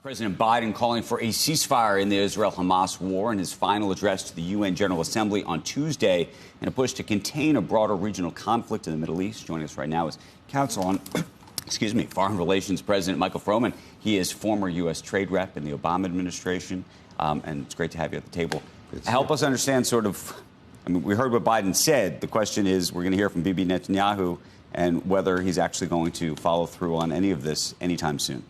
President Biden calling for a ceasefire in the Israel-Hamas war in his final address to the UN General Assembly on Tuesday in a push to contain a broader regional conflict in the Middle East. Joining us right now is Counsel on Foreign Relations President Michael Froman. He is former U.S. trade rep in the Obama administration, and it's great to have you at the table. Help us understand we heard what Biden said. The question is, we're going to hear from Bibi Netanyahu and whether he's actually going to follow through on any of this anytime soon.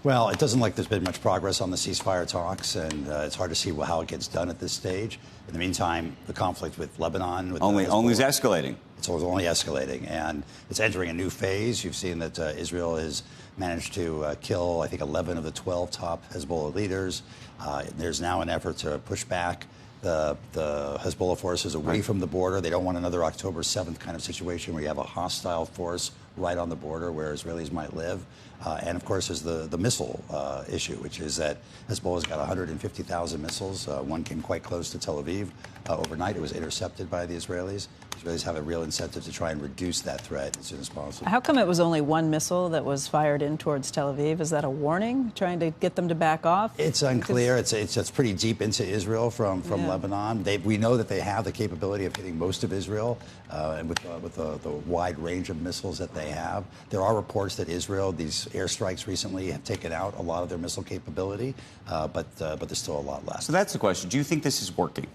Well, it doesn't look like there's been much progress on the ceasefire talks, and it's hard to see how it gets done at this stage. In the meantime, the conflict with Lebanon... only is escalating. It's only escalating, and it's entering a new phase. You've seen that Israel has managed to kill, I think, 11 of the 12 top Hezbollah leaders. There's now an effort to push back the Hezbollah forces away from the border. They don't want another October 7th kind of situation where you have a hostile force right on the border where Israelis might live. And, of course, there's the missile issue, which is that Hezbollah's got 150,000 missiles. One came quite close to Tel Aviv overnight. It was intercepted by the Israelis. Israelis have a real incentive to try and reduce that threat as soon as possible. How come it was only one missile that was fired in towards Tel Aviv? Is that a warning, trying to get them to back off? It's unclear. It's pretty deep into Israel from Lebanon. We know that they have the capability of hitting most of Israel and with the wide range of missiles that they have. There are reports that Israel, these airstrikes recently, have taken out a lot of their missile capability, but there's still a lot left. So that's the question. Do you think this is working?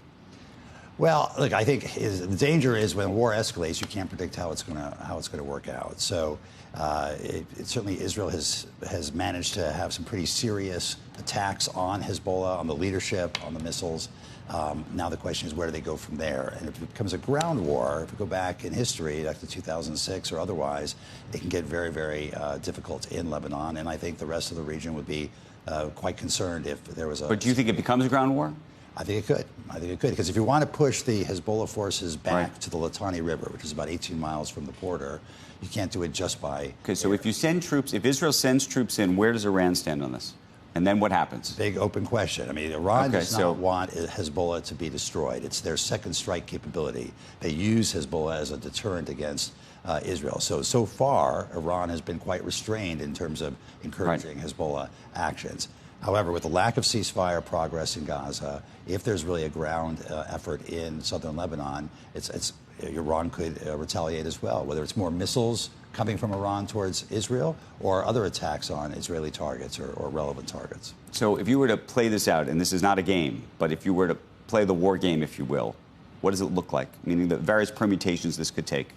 Well, look, I think the danger is when war escalates, you can't predict how it's going to work out. So certainly Israel has managed to have some pretty serious attacks on Hezbollah, on the leadership, on the missiles. Now the question is, where do they go from there? And if it becomes a ground war, if we go back in history, like to 2006 or otherwise, it can get very, very difficult in Lebanon. And I think the rest of the region would be quite concerned if there was a... But do you think it becomes a ground war? I think it could. Because if you want to push the Hezbollah forces back to the Litani River, which is about 18 miles from the border, you can't do it just by... Okay, so if Israel sends troops in, where does Iran stand on this? And then what happens? Big open question. I mean, Iran does not want Hezbollah to be destroyed. It's their second strike capability. They use Hezbollah as a deterrent against Israel. So far, Iran has been quite restrained in terms of encouraging Hezbollah actions. However, with the lack of ceasefire progress in Gaza, if there's really a ground effort in southern Lebanon, Iran could retaliate as well, whether it's more missiles coming from Iran towards Israel or other attacks on Israeli targets or relevant targets. So if you were to play this out, and this is not a game, but if you were to play the war game, if you will, what does it look like? Meaning the various permutations this could take.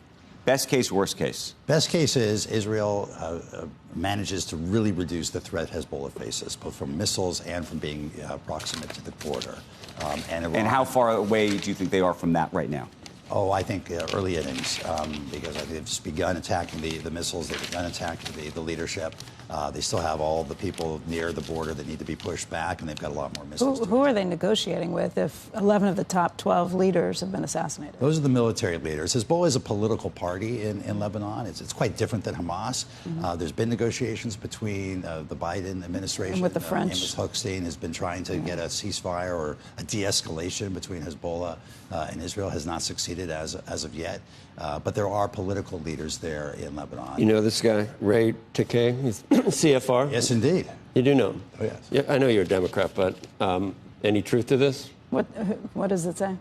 Best case, worst case? Best case is Israel manages to really reduce the threat Hezbollah faces, both from missiles and from being proximate to the border. And how far away do you think they are from that right now? Oh, I think early innings, because they've just begun attacking the missiles. They've begun attacking the leadership. They still have all the people near the border that need to be pushed back, and they've got a lot more missiles. Who are they negotiating with if 11 of the top 12 leaders have been assassinated? Those are the military leaders. Hezbollah is a political party in Lebanon. It's quite different than Hamas. There's been negotiations between the Biden administration. And with the French. Amos Hochstein has been trying to get a ceasefire or a de-escalation between Hezbollah and Israel. Has not succeeded as of yet. But there are political leaders there in Lebanon. You know this guy, Ray Takei? He's CFR? Yes, indeed. You do know him? Oh, yes. Yeah, I know you're a Democrat, but any truth to this? What does it say?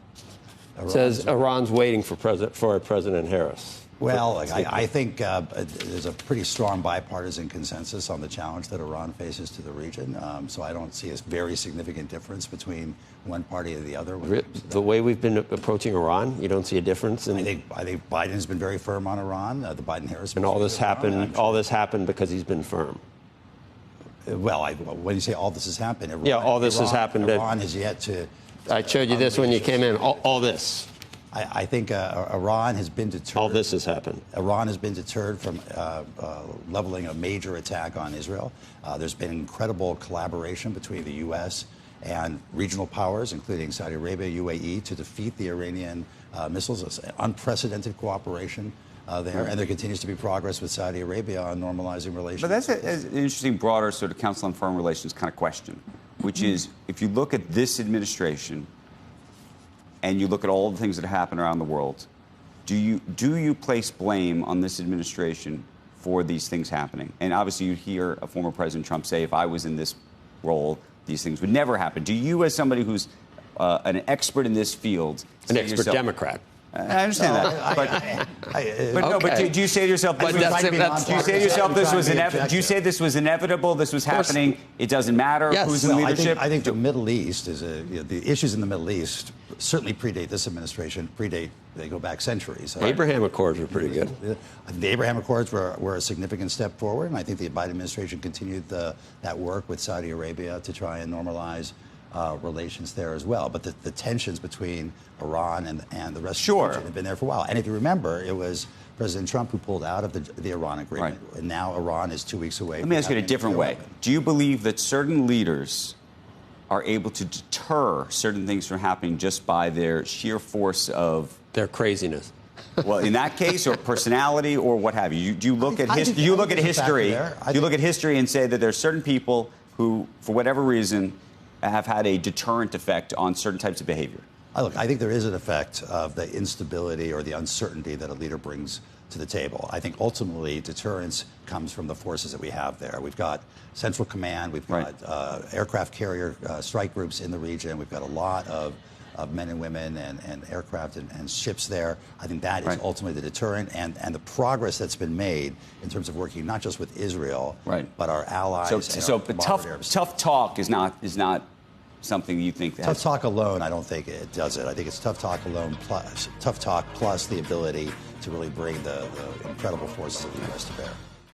It says Iran's waiting for President Harris. Well, I think there's a pretty strong bipartisan consensus on the challenge that Iran faces to the region. So I don't see a very significant difference between one party or the other. The way we've been approaching Iran, you don't see a difference? I think Biden's been very firm on Iran. The Biden-Harris. And all this happened because he's been firm. Well, when you say all this has happened, all this has happened. Iran has yet to. I showed you this when you came in. All this. I think Iran has been deterred. All this has happened. Iran has been deterred from leveling a major attack on Israel. There's been incredible collaboration between the U.S. and regional powers, including Saudi Arabia, UAE, to defeat the Iranian missiles. It's unprecedented cooperation there, and there continues to be progress with Saudi Arabia on normalizing relations. But that's an interesting, broader sort of Council on Foreign Relations kind of question, which is, if you look at this administration and you look at all the things that happen around the world, do you place blame on this administration for these things happening? And obviously you hear a former President Trump say, if I was in this role, these things would never happen. Do you, as somebody who's an expert in this field, an expert Democrat? I understand that, but do you say to yourself, do you say to yourself this was inevitable? Do you say this was inevitable? This was happening. It doesn't matter who's in leadership. I think the Middle East is the issues in the Middle East certainly predate this administration. They go back centuries. Abraham Accords were pretty good. The Abraham Accords were a significant step forward, and I think the Biden administration continued that work with Saudi Arabia to try and normalize relations there as well. But the tensions between Iran and the rest of the region have been there for a while. And if you remember, it was President Trump who pulled out of the Iran agreement. Right. And now Iran is 2 weeks away. Let me ask you in a different way. Do you believe that certain leaders are able to deter certain things from happening just by their sheer force of their craziness? Well, in that case, or personality, or what have you? Do you look at history? Do you look at history? Do you look at history and say that there are certain people who, for whatever reason, have had a deterrent effect on certain types of behavior? Look, I think there is an effect of the instability or the uncertainty that a leader brings to the table. I think ultimately deterrence comes from the forces that we have there. We've got Central Command, we've got aircraft carrier strike groups in the region, we've got a lot of men and women and aircraft and ships there. I think that is ultimately the deterrent and the progress that's been made in terms of working not just with Israel, but our allies. But tough talk is not something you think that tough talk alone. I don't think it does it. I think it's tough talk alone plus the ability to really bring the incredible forces of the U.S. to bear.